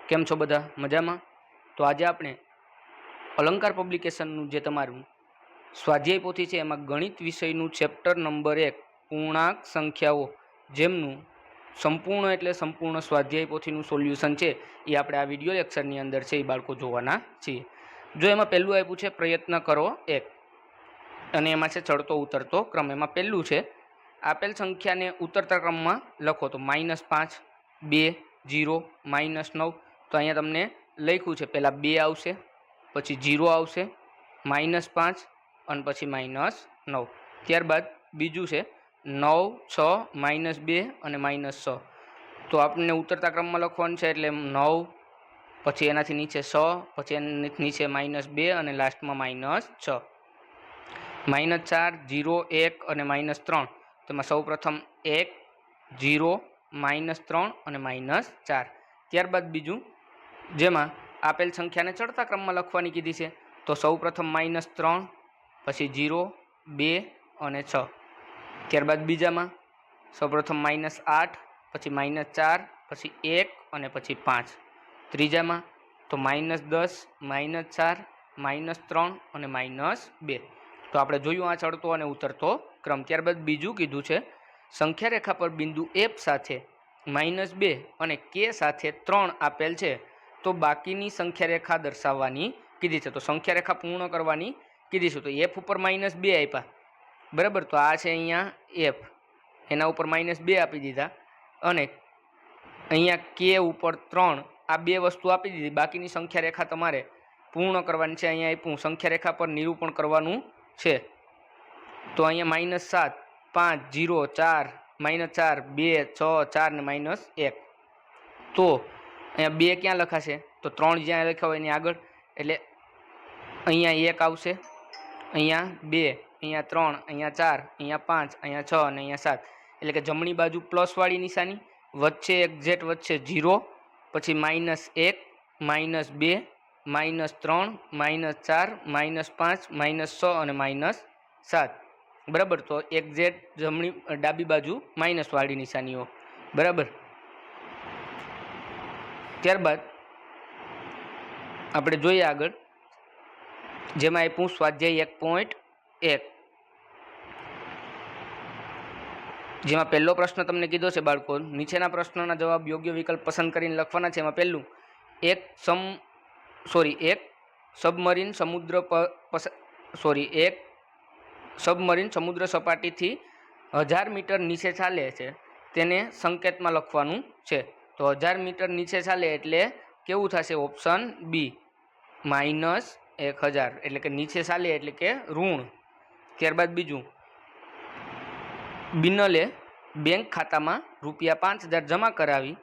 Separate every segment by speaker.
Speaker 1: કેમ છો બધા મજામાં? તો આજે આપણે અલંકાર પબ્લિકેશનનું જે તમારું સ્વાધ્યાય પોથી છે એમાં ગણિત વિષયનું ચેપ્ટર નંબર 1 પૂર્ણાંક સંખ્યાઓ જેમનું સંપૂર્ણ એટલે સંપૂર્ણ સ્વાધ્યાય પોથીનું સોલ્યુશન છે એ આપણે આ વિડીયો લેક્ચરની અંદર છે એ બાળકો જોવાના છીએ। જો એમાં પહેલું આપ્યું છે પ્રયત્ન કરો 1 અને એમાં છે ચડતો ઉતરતો ક્રમ। એમાં પહેલું છે આપેલ સંખ્યાને ઉતરતા ક્રમમાં લખો તો -5 2 0 -9 तो अँ तमने लख्यू है पहला 2 आवशे पछी 0 आवशे -5 और पछी -9 त्यारबाद बीजू है 9 6 -2 और -6 तो आपने उतरता क्रम में लखवा है एटले 9 पछी एनाथी नीचे 6 पछी नीचे -2 और लास्ट में -6 -4 0 1 और -3 तो सौ प्रथम 1 0 -3 और -4 त्यारबाद बीजू जेमा आपेल संख्या ने चढ़ता क्रम में लखवानी कीधी है तो सौ प्रथम -3 पछी 0 2 और 6 त्यारबाद बीजा में सौ प्रथम -8 पछी -4 पछी 1 और पछी 5 त्रीजा में तो -10 -4 -3 और -2 तो आपणे जोयुं आ चढ़तो और उतरतो क्रम। त्यारबाद बीजू कीधुं छे संख्या रेखा पर बिंदु एफ साथे -2 और के साथे 3 आपेल छे तो बाकीनी संख्या रेखा दर्शाववानी कीधी छे। तो संख्या रेखा पूर्ण करवानी कीधी छे। तो एफ पर -2 आप्या बराबर तो आ छे अहींया एफ एना उपर -2 आपी दीधा अने अहींया के उपर 3 आ बे वस्तु आपी दीधी। बाकीनी संख्या रेखा तमारे पूर्ण करवानी छे। अहींया आप्युं संख्या रेखा पर निरूपण करवानुं छे तो अहींया -7 5 0 4 -4 2 6 4 ने -1 तो अहींया 2 क्या लखाशे तो 3 ज्यां लख्या होय एनी आगळ एटले अहींया 1 आवशे अहींया 2 अहींया 3 अहींया 4 अहींया 5 अहींया 6 અને अहींया 7 એટલે કે જમણી બાજુ પ્લસ વાળી નિશાની વચ્ચે એક્ઝેક્ટ વચ્ચે 0 પછી -1 -2 -3 -4 -5 -6 અને -7 बराबर। तो एक्जेक्ट जमणी डाबी बाजू माइनस वाली निशानीओ बराबर। त्यारबाद આપણે જોઈએ આગળ જેમાં આપ્યું સ્વાધ્યાય 1.1 જેમાં પહેલો પ્રશ્ન તમને કીધો છે બાળકો નીચેના પ્રશ્નોના જવાબ યોગ્ય વિકલ્પ પસંદ કરીને લખવાના છે। એમાં પહેલું એક સબમરીન સમુદ્ર સપાટીથી 1000 मीटर नीचे चाले છે તેને સંકેતમાં લખવાનું છે। तो 1000 मीटर नीचे चाले એટલે કેવું થશે ઓપ્શન બી -1000 એટલે કે નીચે ચાલે એટલે કે ઋણ। ત્યારબાદ બીજું બિનલે બેંક ખાતામાં ₹5000 જમા કરાવી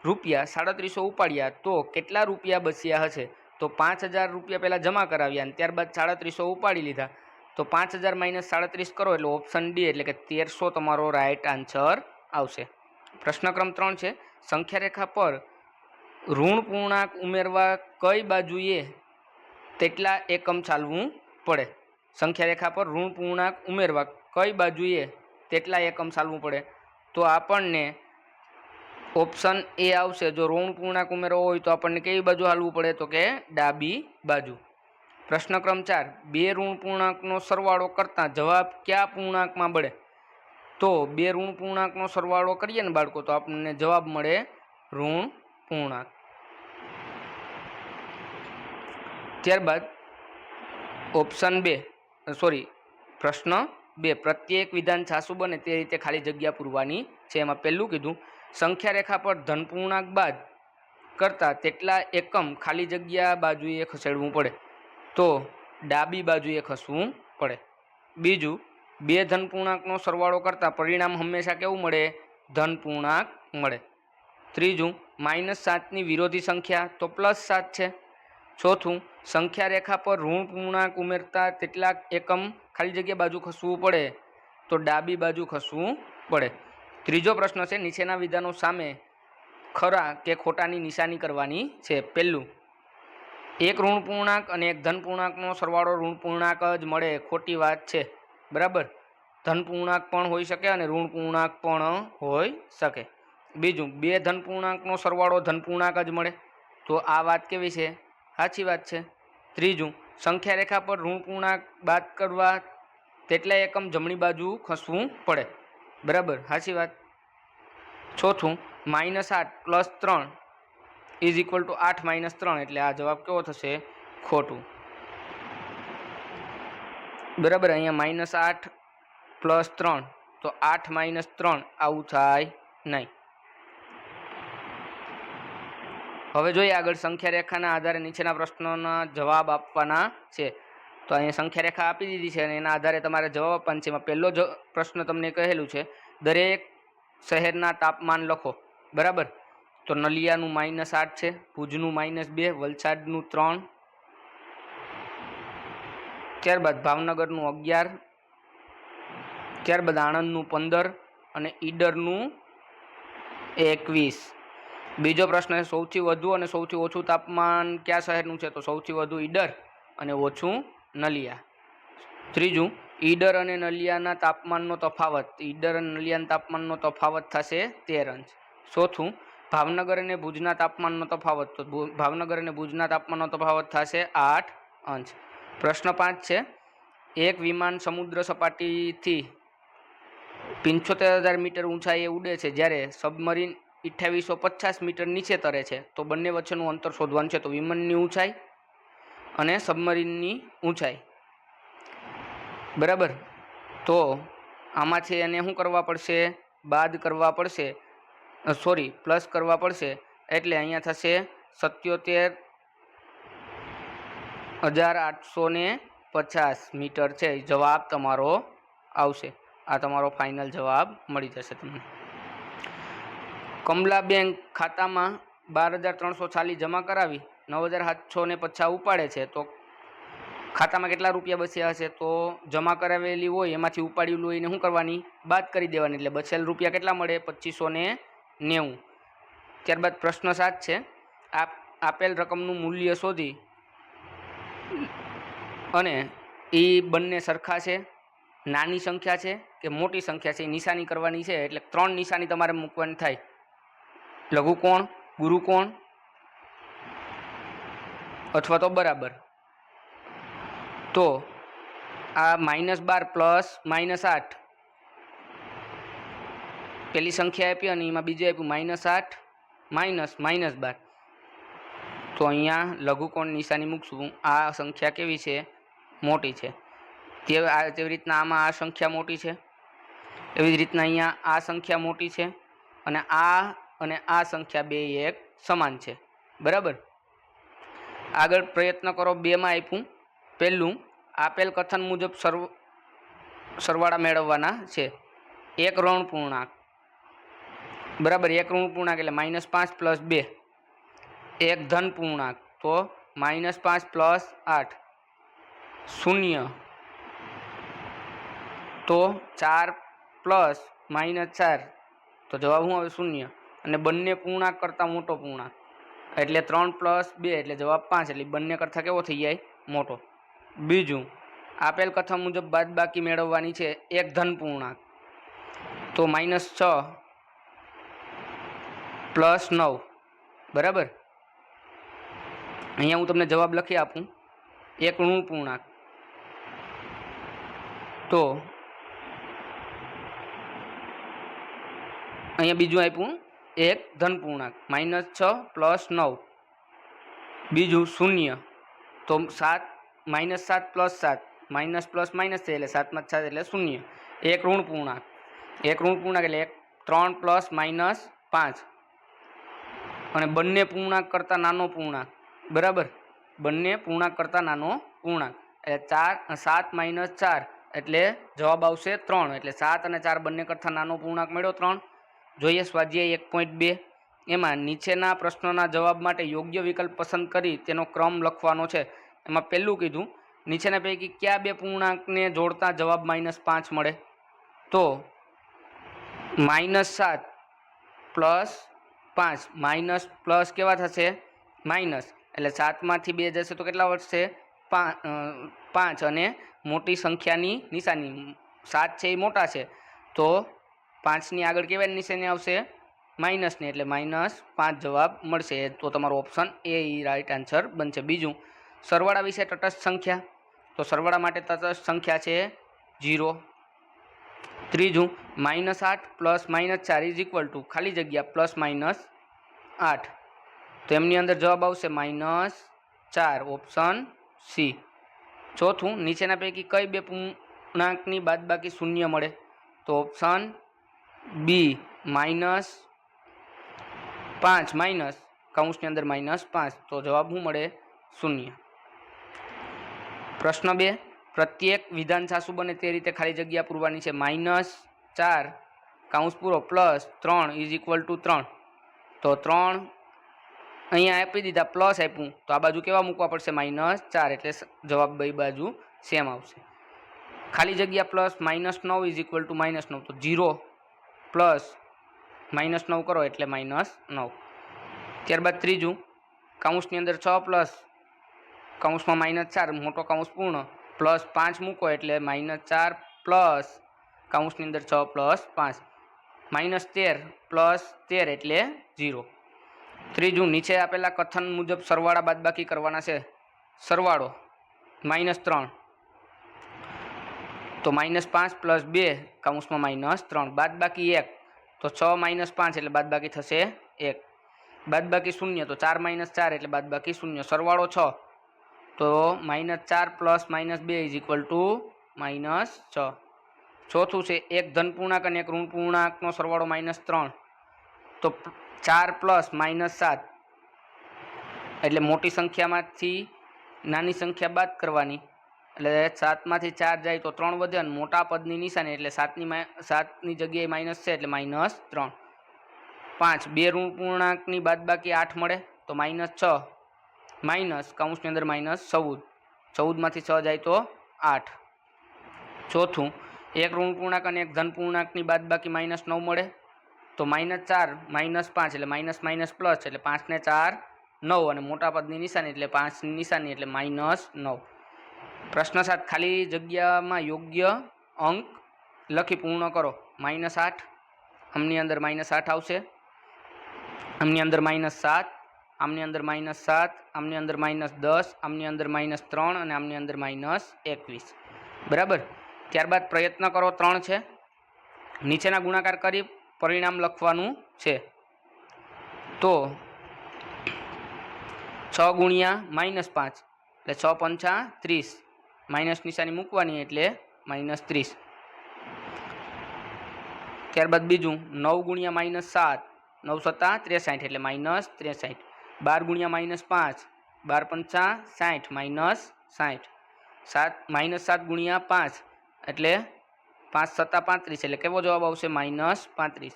Speaker 1: ₹3700 ઉપાડ્યા તો કેટલા રૂપિયા બચ્યા હશે? તો 5000 રૂપિયા પહેલા જમા કરાવ્યા અને ત્યારબાદ 3700 ઉપાડી લીધા तो 5000 - 37 करो એટલે ऑप्शन डी એટલે કે 1300 તમારો राइट आंसर આવશે। प्रश्न क्रम 3 છે संख्या रेखा पर ऋण पूर्णांक उमेरवा कई बाजुए तेटला एकम चालवू पड़े। संख्या रेखा पर ऋण पूर्णांक उमेरवा कई बाजुए तेटला एकम चालवू पड़े तो आपणने ऑप्शन ए आवशे। जो ऋण पूर्णांक उमेरवो होय तो आपणने कई बाजू हालवू पड़े तो के डाबी बाजू। प्रश्न क्रम 4 बे ऋण पूर्णांकनो सरवाळो करता जवाब क्या पूर्णांक में बढ़े? तो बे ऋण पूर्णांकनो सरवाळो करीए ने बाळको तो आपने जवाब मळे ऋण पूर्णांक। त्यारबाद ऑप्शन प्रश्न 2 प्रत्येक विधान साचुं बने ते रीते खाली जग्या पूरवानी छे। एमां पहेलुं कीधुं संख्या रेखा पर धन पूर्णांक बाद करता तेटला एकम खाली जग्या बाजुए खसेडवू पड़े तो डाबी बाजुए खसवू पड़े। बीजू बे धन पूर्णांकनो सरवाळो करता परिणाम हमेशा केवुं मळे धन पूर्णांक मळे। त्रीजू -7 नी विरोधी संख्या तो +7 छे। चौथुं संख्या रेखा पर ऋण पूर्णांक उमेरता तेटला एकम खाली जग्या बाजू खसवू पड़े तो डाबी बाजू खसवू पड़े। त्रीजो प्रश्न छे नीचेना विधानो सामे खरा के खोटानी निशानी करवानी छे। पहेलुं एक ऋण पूर्णांक और एक धन पूर्णांकनो सरवाळो ऋण पूर्णांक ज मळे खोटी वात छे बराबर। धन पूर्णांक पण होई शके और ऋण पूर्णांक पण होई शके। बीजू बे धन पूर्णांकनो सरवाळो धन पूर्णांक ज मळे તો આ વાત કેવી છે? સાચી વાત છે. ત્રીજું, સંખ્યા રેખા પર ઋણ પૂર્ણાંક બાદ કરવા તેટલા એકમ જમણી બાજુ ખસવું પડે. બરાબર, સાચી વાત. ચોથું, -8 + 3 = 8 - 3, એટલે આ જવાબ કેવો થશે? ખોટું. બરાબર, અહીંયા -8 + 3 તો 8 - 3 આવું થાય નહીં. હવે જોઈએ આગળ સંખ્યા રેખાના આધારે નીચેના પ્રશ્નોના જવાબ આપવાના છે. તો અહીંયા સંખ્યા રેખા આપી દીધી છે અને એના આધારે તમારે જવાબ આપવાનો છે. એમાં પહેલો પ્રશ્ન તમને કહેલું છે દરેક શહેરના તાપમાન લખો. બરાબર, તો નલિયાનું -8 છે, ભુજનું -2, વલસાડનું 3, ત્યારબાદ ભાવનગરનું 11, ત્યારબાદ આણંદનું 15 અને ઈડરનું 21. બીજો પ્રશ્ન છે સૌથી વધુ અને સૌથી ઓછું તાપમાન કયા શહેરનું છે? તો સૌથી વધુ ઈડર અને ઓછું નલિયા. ત્રીજું, ઈડર અને નલિયાના તાપમાનનો તફાવત. ઈડર અને નલિયાના તાપમાનનો તફાવત થશે 13 અંશ. ચોથું, ભાવનગર અને ભુજના તાપમાનનો તફાવત. તો ભાવનગર અને ભુજના તાપમાનનો તફાવત થશે 8 અંશ. પ્રશ્ન 5 છે એક વિમાન સમુદ્ર સપાટીથી 75,000 મીટર ઊંચાઈએ ઉડે છે જ્યારે સબમરીન 2850 મીટર નીચે તરે છે. તો બંને વચ્ચેનું અંતર શોધવાનું છે. તો વિમાનની ઊંચાઈ અને સબમરીનની ઊંચાઈ. બરાબર, તો આમાંથી એને શું કરવા પડશે? બાદ કરવા પડશે, પ્લસ કરવા પડશે. એટલે અહીંયા થશે 77,850 મીટર છે. જવાબ તમારો આવશે. આ તમારો ફાઇનલ જવાબ મળી જશે તમને. કમલા બેંક ખાતામાં 12,340 જમા કરાવી 9,750 ઉપાડે છે. તો ખાતામાં કેટલા રૂપિયા બચ્યા હશે? તો જમા કરાવેલી હોય એમાંથી ઉપાડેલું હોય એને શું કરવાની? બાદ કરી દેવાની. એટલે બચેલ રૂપિયા કેટલા મળે? 2590. ત્યારબાદ પ્રશ્ન 7 છે આપેલ રકમનું મૂલ્ય શોધી અને એ બંને સરખા છે, નાની સંખ્યા છે કે મોટી સંખ્યા છે એ નિશાની કરવાની છે. એટલે 3 નિશાની તમારે મૂકવાની થાય: લઘુકોણ, ગુરુકોણ અથવા તો બરાબર. તો આ -12 પ્લસ -8 પેલી સંખ્યા આપી અને એમાં બીજું આપ્યું -8 માઇનસ -12. તો અહીંયા લઘુકોણ નિશાની મૂકશું. આ સંખ્યા કેવી છે? મોટી છે. તેવી રીતના આમાં આ સંખ્યા મોટી છે, એવી જ રીતના અહીંયા આ સંખ્યા મોટી છે અને આ સંખ્યા બે એક સમાન છે. બરાબર, આગળ પ્રયત્ન કરો. 2માં આપ્યું પહેલું, આપેલ કથન મુજબ સરવાળા મેળવવાના છે. એક ઋણ પૂર્ણાંક. બરાબર, એક ઋણ પૂર્ણાંક એટલે -5 + 2. એક ધન પૂર્ણાંક, તો -5 + 8. શૂન્ય, તો 4 + -4, તો જવાબ શું આવે? શૂન્ય. અને બંને પૂર્ણાંક કરતાં મોટો પૂર્ણાંક એટલે 3 + 2 એટલે જવાબ 5. એટલે બંને કરતાં કેવો થઈ જાય? મોટો. બીજું, આપેલ કથન મુજબ બાદબાકી મેળવવાની છે. એક ધન પૂર્ણાંક, તો -6 + 9. બરાબર, અહીંયા હું તમને જવાબ લખી આપું. એક ઋણ પૂર્ણાંક, તો અહીંયા બીજું આપ્યું એક ધન પૂર્ણાંક -6 + 9. બીજું શૂન્ય, તો -7 + 7, માઇનસ પ્લસ માઇનસ છે એટલે 7 માંથી 7 એટલે શૂન્ય. એક ઋણ પૂર્ણાંક, એટલે 3 + -5. અને બંને પૂર્ણાંક કરતાં નાનો પૂર્ણાંક. બરાબર, બંને પૂર્ણાંક કરતાં નાનો પૂર્ણાંક એટલે 7 - 4 એટલે જવાબ આવશે 3. એટલે 7 અને 4 બંને કરતાં નાનો પૂર્ણાંક મળ્યો 3. જોઈએ સ્વાધ્યાય 1.2. એમાં નીચેના પ્રશ્નોના જવાબ માટે યોગ્ય વિકલ્પ પસંદ કરી તેનો ક્રમ લખવાનો છે. એમાં પહેલું કીધું નીચેના પૈકી કયા બે પૂર્ણાંકને જોડતા જવાબ -5 મળે? તો -7 + 5, માઇનસ પ્લસ કેવા થશે? માઇનસ. એટલે 7 માંથી 2 જશે તો કેટલા વધશે? 5. અને મોટી સંખ્યાની નિશાની 7 છે એ મોટા છે, તો 5ની આગળ કેવાની નિશાની આવશે? માઇનસની એટલે -5 જવાબ મળશે. તો તમારો ઓપ્શન એ રાઈટ આન્સર બનશે. બીજું, સરવાળા વિશે તટસ્થ સંખ્યા, તો સરવાળા માટે તટસ્થ સંખ્યા છે 0. ત્રીજું, -8 + -4 ઇઝ ઇક્વલ ટુ ખાલી જગ્યા +-8, તો એમની અંદર જવાબ આવશે -4, ઓપ્શન સી. ચોથું, નીચેના પૈકી કઈ બે પૂર્ણાંકની બાદબાકી શૂન્ય મળે, તો ઓપ્શન બી -5 કૌંસની અંદર -5, તો જવાબ શું મળે? શૂન્ય. પ્રશ્ન 2, પ્રત્યેક વિધાન સાચું બને તે રીતે ખાલી જગ્યા પૂરવાની છે. -4 કૌંસ પૂરો +3 ઇઝ ઇક્વલ ટુ 3, તો 3 અહીંયા આપી દીધા, પ્લસ આપ્યું, તો આ બાજુ કેવા મૂકવા પડશે? -4, એટલે જવાબ બે બાજુ સેમ આવશે. ખાલી જગ્યા +-9 ઇઝ ઇક્વલ ટુ -9, તો 0 પ્લસ -9 કરો એટલે -9. ત્યારબાદ ત્રીજું, કૌંસની અંદર 6 પ્લસ કૌંસમાં -4 મોટો કૌંસ પૂર્ણ +5 મૂકો એટલે -4 પ્લસ કૌંસની અંદર 6 + 5 -13 + 13 એટલે 0. ત્રીજું, નીચે આપેલા કથન મુજબ સરવાળા બાદબાકી કરવાના છે. સરવાળો -3, તો -5 + 2 કૌંસમાં -3, બાદબાકી 1, તો 6 - 5 એટલે બાદબાકી થશે 1, બાદબાકી 0, તો 4 - 4 એટલે બાદબાકી 0, સરવાળો 6, તો -4 + -2 ઇઝ ઇક્વલ ટુ -6. ચોથું છે, એક ધન પૂર્ણાંક અને એક ઋણ પૂર્ણાંકનો સરવાળો -3, તો 4 + -7, એટલે મોટી સંખ્યામાંથી નાની સંખ્યા બાદ કરવાની, એટલે 7માંથી 4 જાય તો 3 વધે, અને મોટા પદની નિશાની એટલે 7ની જગ્યાએ માઇનસ છે એટલે -3. 5, બે ઋણ પૂર્ણાંકની બાદબાકી 8 મળે, તો -6 માઇનસ કૌંસની અંદર -14, 14માંથી 6 જાય તો 8. ચોથું, એક ઋણ પૂર્ણાંક અને એક ધન પૂર્ણાંકની બાદબાકી -9 મળે, તો -4 -5 એટલે માઇનસ પ્લસ એટલે 5 ને 4 9, અને મોટા પદની નિશાની એટલે 5ની નિશાની એટલે -9. પ્રશ્ન 7, ખાલી જગ્યામાં યોગ્ય અંક લખી પૂર્ણ કરો. -8, આમની અંદર -8 આવશે, આમની અંદર -7, આમની અંદર -7, આમની અંદર -10, આમની અંદર -3, અને આમની અંદર -21. બરાબર. ત્યારબાદ પ્રયત્ન કરો 3 છે. નીચેના ગુણાકાર કરી પરિણામ લખવાનું છે. તો 6 ગુણ્યા -5 એટલે 6 પંચા 30, માઇનસ નિશાની મૂકવાની એટલે -30. ત્યારબાદ બીજું 9 ગુણ્યા -7, 9 સત્તા 63 એટલે -63. 12 ગુણ્યા -5, 12 પંચા 60 -60. 7 ગુણ્યા 5 એટલે 5 સત્તા 35, એટલે કેવો જવાબ આવશે? -35.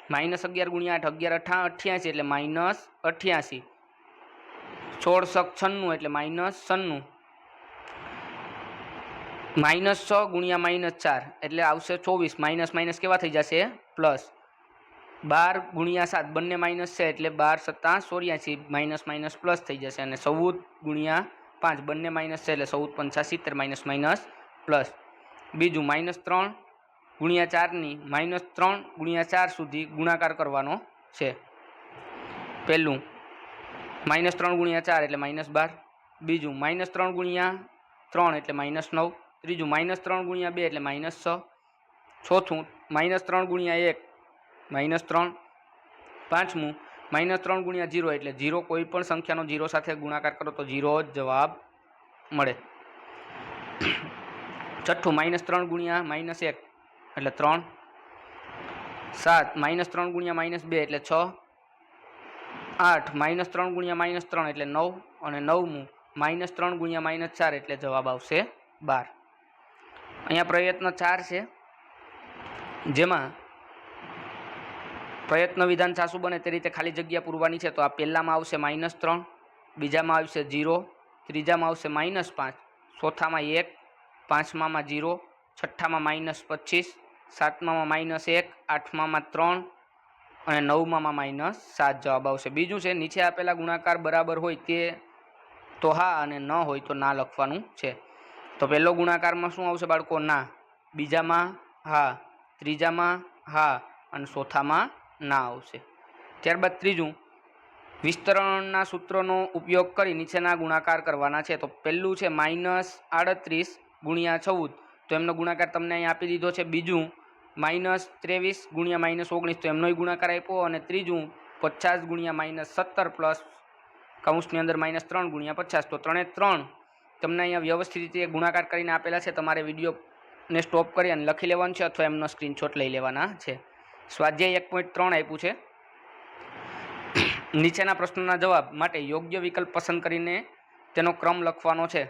Speaker 1: -11 ગુણ્યા 8, 11 અઠા 88 એટલે -88. 16 × 96 એટલે -96. -6 ગુણ્યા -4 એટલે આવશે 24, માઇનસ કેવા થઈ જશે? પ્લસ. 12 ગુણ્યા 7, બંને માઇનસ છે એટલે 12 સત્તા 84, માઇનસ પ્લસ થઈ જશે, અને 14 ગુણ્યા 5, બંને માઇનસ છે એટલે 14 પંચા 70, માઇનસ પ્લસ. બીજું -3 ગુણ્યા 4ની -3 ગુણ્યા 4 સુધી ગુણાકાર કરવાનો છે. પહેલું -3 ગુણ્યા 4 એટલે -12, બીજું -3 ગુણ્યા 3 એટલે -9, ત્રીજું -3 ગુણ્યા 2 એટલે -6, ચોથું -3 ગુણ્યા 1 -3, પાંચમું -3 ગુણ્યા 0 એટલે 0, કોઈ પણ સંખ્યાનો 0 સાથે ગુણાકાર કરો તો 0 જ જવાબ મળે. છઠ્ઠું -3 ગુણ્યા -1 એટલે 3, 7 -3 ગુણ્યા -2 એટલે 6, 8 -3 ગુણ્યા -3 એટલે 9, અને નવમું -3 ગુણ્યા -4 એટલે જવાબ આવશે 12. અહીંયા પ્રયત્ન 4 છે, જેમાં પ્રયત્ન વિધાન સાચું બને તે રીતે ખાલી જગ્યા પૂરવાની છે. તો આ પહેલામાં આવશે -3, બીજામાં આવશે 0, ત્રીજામાં આવશે -5, ચોથામાં 1, પાંચમામાં 0, છઠ્ઠામાં -25, સાતમામાં -1, આઠમામાં 3, અને નવમામાં -7 જવાબ આવશે. બીજું છે, નીચે આપેલા ગુણાકાર બરાબર હોય તે તો હા, અને ન હોય તો ના લખવાનું છે. તો પહેલો ગુણાકારમાં શું આવશે બાળકો? ના. બીજામાં હા, ત્રીજામાં હા, અને ચોથામાં ના આવશે. ત્યારબાદ ત્રીજું, વિસ્તરણના સૂત્રનો ઉપયોગ કરી નીચેના ગુણાકાર કરવાના છે. તો પહેલું છે -38 ગુણ્યા 14, તો એમનો ગુણાકાર તમને અહીં આપી દીધો છે. બીજું -23 ગુણ્યા -19, તો એમનોય ગુણાકાર આપ્યો. અને ત્રીજું 50 ગુણ્યા -17 પ્લસ કૌંસની અંદર -3 ગુણ્યા 50, તો 3 એ 3 તમને અહીંયા વ્યવસ્થિત રીતે ગુણાકાર કરીને આપેલા છે. તમારે વિડીયોને સ્ટોપ કરી અને લખી લેવાનું છે અથવા એમનો સ્ક્રીનશોટ લઈ લેવાના છે. સ્વાધ્યાય 1.3 આપ્યું છે. નીચેના પ્રશ્નોના જવાબ માટે યોગ્ય વિકલ્પ પસંદ કરીને તેનો ક્રમ લખવાનો છે.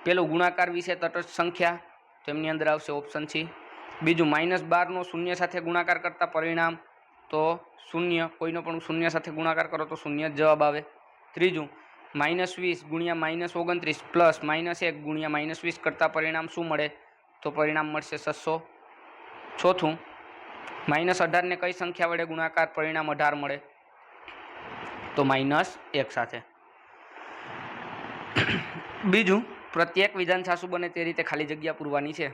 Speaker 1: પેલું, ગુણાકાર વિશે તટસ્થ સંખ્યા, તો એમની અંદર આવશે ઓપ્શન સી. બીજું, -12નો શૂન્ય સાથે ગુણાકાર કરતા પરિણામ, તો શૂન્ય, કોઈનો પણ શૂન્ય સાથે ગુણાકાર કરો તો શૂન્ય જ જવાબ આવે. ત્રીજું, -20 ગુણ્યા -29 પ્લસ -1 ગુણ્યા -20 કરતા પરિણામ શું મળે, તો પરિણામ મળશે 600. ચોથું, -18ને કઈ સંખ્યા વડે ગુણાકાર પરિણામ 18 મળે, તો -1 સાથે. બીજું, પ્રત્યેક વિધાન સાચું બને તે રીતે ખાલી જગ્યા પૂરવાની છે.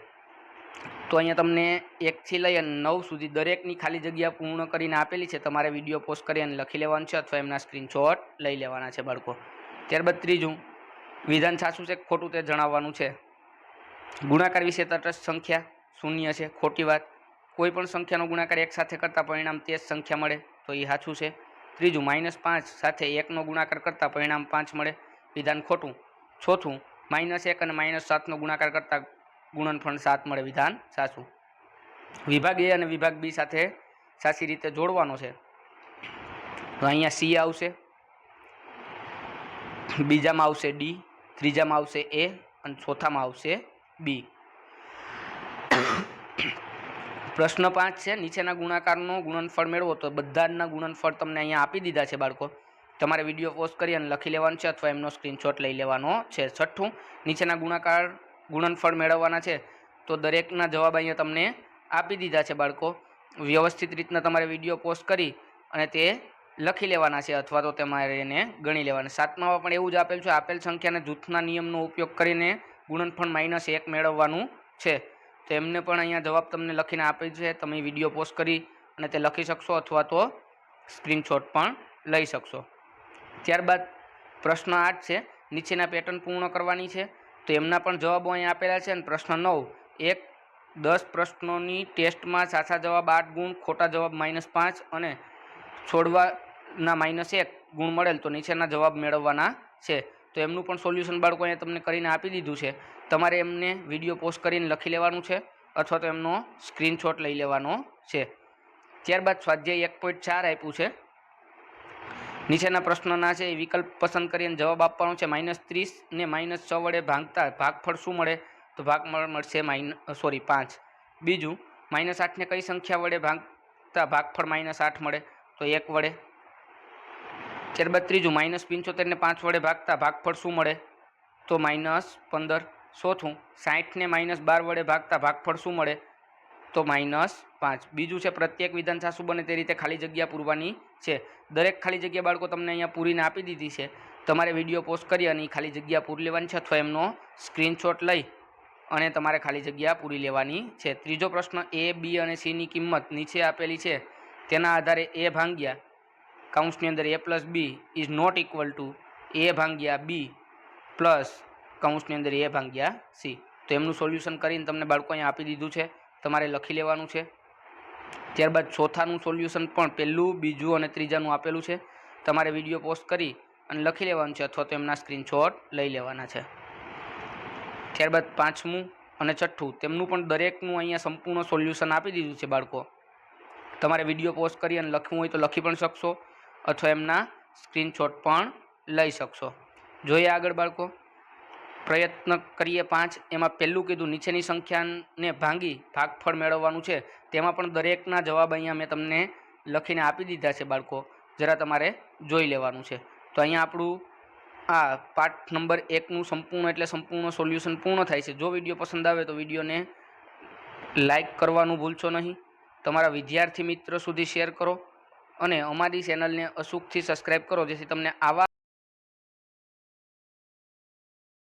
Speaker 1: તો અહીંયા તમને 1 થી લઈ અને 9 સુધી દરેકની ખાલી જગ્યા પૂર્ણ કરીને આપેલી છે. તમારે વિડીયો પોસ્ટ કરી અને લખી લેવાનું છે અથવા એમના સ્ક્રીનશોટ લઈ લેવાના છે બાળકો. ત્યારબાદ ત્રીજું, વિધાન સાચું છે ખોટું તે જણાવવાનું છે. ગુણાકાર વિશે તટસ્થ સંખ્યા શૂન્ય છે, ખોટી વાત. કોઈ પણ સંખ્યાનો ગુણાકાર 1 સાથે કરતા પરિણામ તે જ સંખ્યા મળે, તો એ સાચું છે. ત્રીજું, -5 સાથે 1નો ગુણાકાર કરતા પરિણામ 5 મળે, વિધાન ખોટું. ચોથું, -1 અને -7નો ગુણાકાર કરતા ગુણનફળ 7 મળે, વિધાન સાચું. વિભાગ એ અને વિભાગ બી સાથે સાચી રીતે જોડવાનો છે. તો અહીંયા સી આવશે, બીજામાં આવશે ડી, ત્રીજામાં આવશે એ અને ચોથામાં આવશે બી. પ્રશ્ન 5 છે, નીચેના ગુણાકારનો ગુણનફળ મેળવો. તો બધાના ગુણનફળ તમને અહીંયા આપી દીધા છે બાળકો. તમારે વિડીયો પોસ્ટ કરી અને લખી લેવાનું છે અથવા એમનો સ્ક્રીનશોટ લઈ લેવાનો છે. છઠ્ઠું, નીચેના ગુણનફળ મેળવવાના છે. તો દરેકના જવાબ અહીંયા તમને આપી દીધા છે બાળકો. વ્યવસ્થિત રીતના તમારે વિડીયો પોસ્ટ કરી અને તે લખી લેવાના છે અથવા તો તમારે એને ગણી લેવાના. 7મામાં પણ એવું જ આપેલ છે. આપેલ સંખ્યાના જૂથના નિયમનો ઉપયોગ કરીને ગુણનફળ -1 મેળવવાનું છે. તો એમને પણ અહીંયા જવાબ તમને લખીને આપેલ છે. તમે વિડીયો પોસ્ટ કરી અને તે લખી શકશો અથવા તો સ્ક્રીનશોટ પણ લઈ શકશો. ત્યારબાદ પ્રશ્ન 8 છે, નીચેના પેટર્ન પૂર્ણ કરવાની છે. તો એમના પણ જવાબો અહીંયા આપેલા છે. અને પ્રશ્ન 9, 10 પ્રશ્નોની ટેસ્ટમાં સાચા જવાબ 8 ગુણ, ખોટા જવાબ -5 અને છોડવાના -1 ગુણ મળેલ તો નીચેના જવાબ મેળવવાના છે. તો એમનું પણ સોલ્યુશન બાળકો અહીંયા તમને કરીને આપી દીધું છે. તમારે એમને વિડીયો પોસ્ટ કરીને લખી લેવાનું છે અથવા તો એમનો સ્ક્રીનશોટ લઈ લેવાનો છે. ત્યારબાદ સ્વાધ્યાય 1.4 આપ્યું છે. નીચેના પ્રશ્નોના છે એ વિકલ્પ પસંદ કરીને જવાબ આપવાનો છે. -30 ને -6 વડે ભાગતા ભાગફળ શું મળે, તો ભાગફળ મળશે 5. બીજું, -8ને કઈ સંખ્યા વડે ભાગતા ભાગફળ -8 મળે, તો 1 વડે. ત્યારબાદ ત્રીજું, -75 ને 5 વડે ભાગતા ભાગફળ શું મળે, તો -15. ચોથું, 60 ને -12 વડે ભાગતા ભાગફળ શું મળે, તો -5. બીજું છે, પ્રત્યેક વિધાન સાચું બને તે રીતે ખાલી જગ્યા પૂરવાની છે. દરેક ખાલી જગ્યા બાળકો તમને અહીંયા પૂરીને આપી દીધી છે. તમારે વિડીયો પોસ્ટ કરી અને ખાલી જગ્યા પૂરી લેવાની છે અથવા એમનો સ્ક્રીનશોટ લઈ અને તમારે ખાલી જગ્યા પૂરી લેવાની છે. ત્રીજો પ્રશ્ન, એ, બી અને સીની કિંમત નીચે આપેલી છે. તેના આધારે એ ભાગ્યા કૌંસની અંદર a+b is not equal to a ભાગ્યા b પ્લસ કૌંસની અંદર a ભાગ્યા c. તો એમનું સોલ્યુશન કરીને તમને બાળકો અહીંયા આપી દીધું છે. તમારે લખી લેવાનું છે. ત્યારબાદ ચોથાનું સોલ્યુશન પણ પહેલું, બીજું અને ત્રીજાનું આપેલું છે. તમારે વિડીયો પોસ્ટ કરી અને લખી લેવાનું છે અથવા તો એમના સ્ક્રીનશોટ લઈ લેવાના છે. ત્યારબાદ 5મું અને 6થું તેમનું પણ દરેકનું અહીંયા સંપૂર્ણ સોલ્યુશન આપી દીધું છે બાળકો. તમારે વિડીયો પોસ્ટ કરી અને લખવું હોય તો લખી પણ શકશો અથવા એમના સ્ક્રીનશોટ પણ લઈ શકશો. જોઈએ આગળ બાળકો, પ્રયત્ન કરીએ 5. એમાં પહેલું કીધું, નીચેની સંખ્યાને ભાંગી ભાગફળ મેળવવાનું છે. તેમાં પણ દરેકના જવાબ અહીંયા મેં તમને લખીને આપી દીધા છે બાળકો. જરા તમારે જોઈ લેવાનું છે. તો અહીંયા આપણું આ પાઠ નંબર 1નું સંપૂર્ણ સોલ્યુશન પૂર્ણ થાય છે. જો વિડીયો પસંદ આવે તો વિડીયોને લાઈક કરવાનું ભૂલશો નહીં. તમારા વિદ્યાર્થી મિત્રો સુધી શેર કરો અને અમારી ચેનલને અચૂકથી સબસ્ક્રાઈબ કરો જેથી તમને આવા